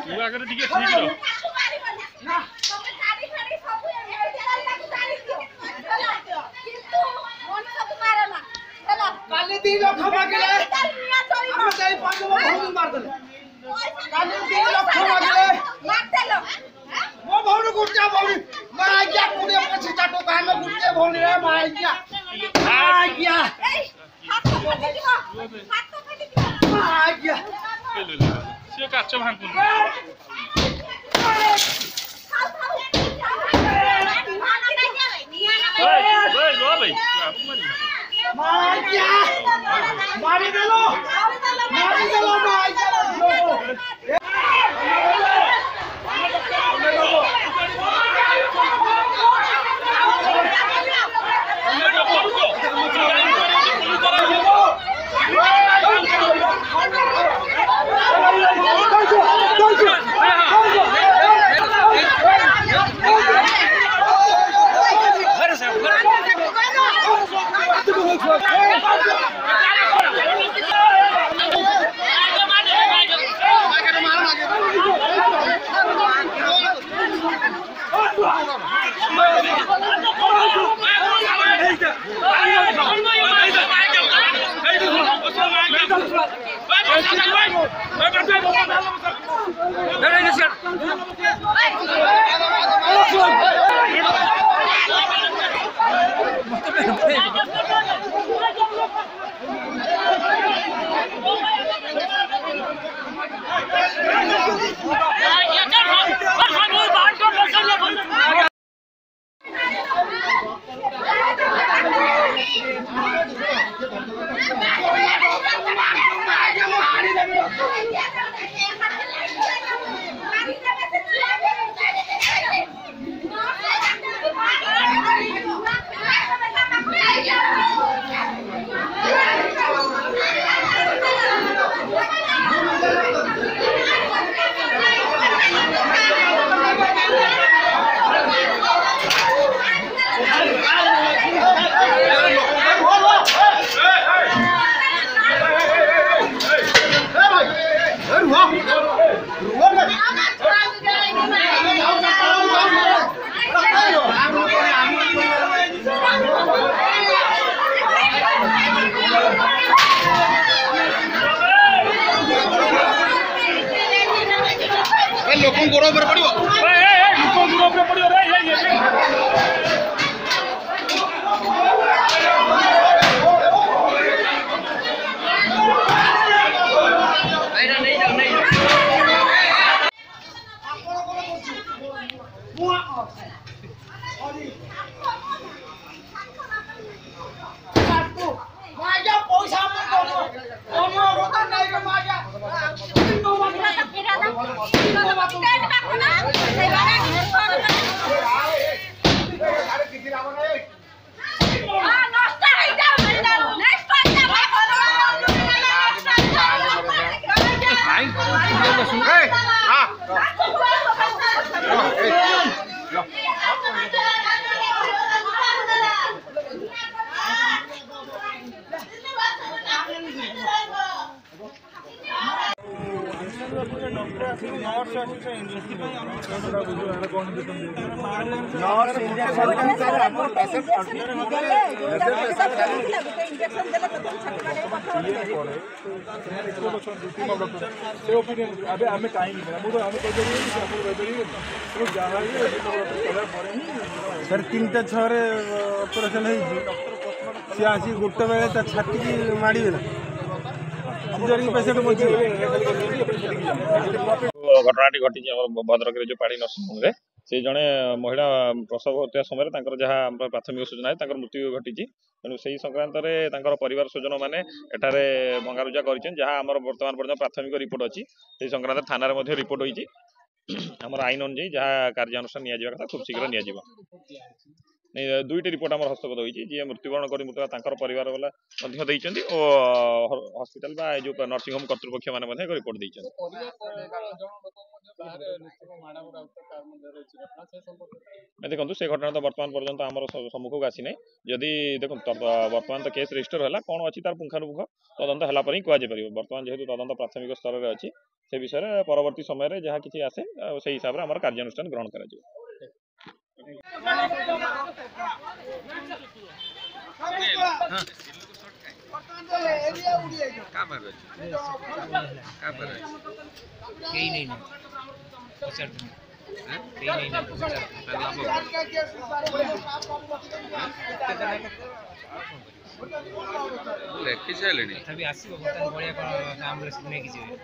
ମୁଁ ଆଗରେ ଟିକେ ଠିକ ରହ। काली 3 लाख मांगले हम जाई 5 भौरू मार देले काली 3 लाख मांगले मार देलो मो भौरू गुट्टा भौरू मार गया 20 25 टका हम गुट्टे भौरू रे मार गया ए हाथ फाटी दियो हाथ फाटी दियो मार गया से काच भांगु मारी देलो लोक गोड़ ऊपर पड़ो लोक गोड़ ऊपर पड़ो सर 3टा 6 ऑपरेशन सी आसी गोटे बेले छाती माड़ी पेसेंट घटनाटी घटी भद्रक जो पाड़ी नर्सिंग होम से जड़े महिला प्रसव होता समय जहाँ प्राथमिक सूचना है मृत्यु घटी तेणु से संक्रांत में परिवार स्वजन मैंने एठारे भंगारुजा कर बर्तमान पर्यटन प्राथमिक रिपोर्ट अच्छी से संक्रांत थाना रिपोर्ट होती आमर आईन अनुजाई जहाँ कार्यानुष्ठान निया खूब शीघ्र नि दुईटी रिपोर्ट आम हस्तगत होती जी मृत्युवरण कर मृत्यु परिवार वाला हस्पिटाल जो नर्सिंग होम कर्तृपक्ष मैंने रिपोर्ट देते देखो से घटना तो बर्तमान पर्यंत आम सम्मुख को आसी ना जदि देखो बर्तमान तो केस रजिस्टर है कौन अच्छी तार पुंखानुपुंख तदंत है कहुपर बर्तमान जेहेतु तदंत प्राथमिक स्तर में अच्छी से विषय परवर्ती समय जहाँ किसी आसे से हिसाब से आम कार्यानुष्ठान ग्रहण कर ଲେଖି ସାରିଲେଣି ତଥାପି ଆସିବ ବର୍ତ୍ତମାନ ବଳିଆ କ'ଣ ଆମ୍ବୁଲାନ୍ସ ନେଇକି ଯିବେ।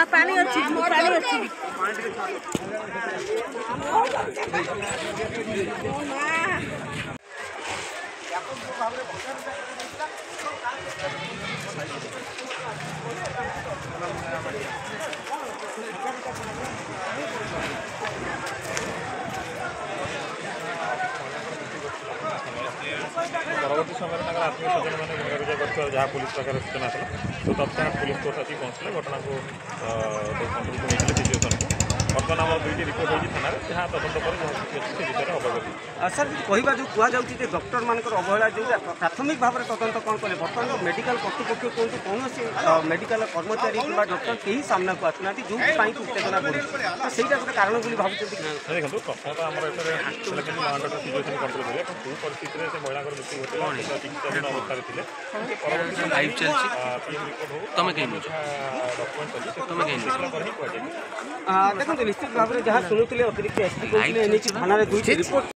पानी अच्छी परवर्ती समय आत्मीय स्वजन मैंने जहाँ पुलिस पाखे सूचना था तो तत्काल पुलिस फोर्स आसिक पहुँचले घटना को कंट्रोल को नहीं सिचुएसन को बर्तमान आम दुईटी रिपोर्ट होगी थाना जहाँ तदंत पर विषय अवगत सर कहवा जो कहुच्छे डॉक्टर मान अवहेला जो प्राथमिक भाव में तदंत कौन कले बर्तमान मेडिकल कर्तृपक्ष कहूँ कौन मेडिकल कर्मचारी कि डॉक्टर कहीं सामना को आसुना जो उत्तेजना बढ़ी तो सहीटा गोटे कारण बोली भावुँ देखो प्रथम आम अंडर सिचुएसन कंट्रोल करें जो परिस्थिति में से महिला मृत्यु होता चिकित्साधीन अवस्था देखो निश्चित भाव में जहाँ शुणुले अतिरिक्त एसपी थाना दुईटी रिपोर्ट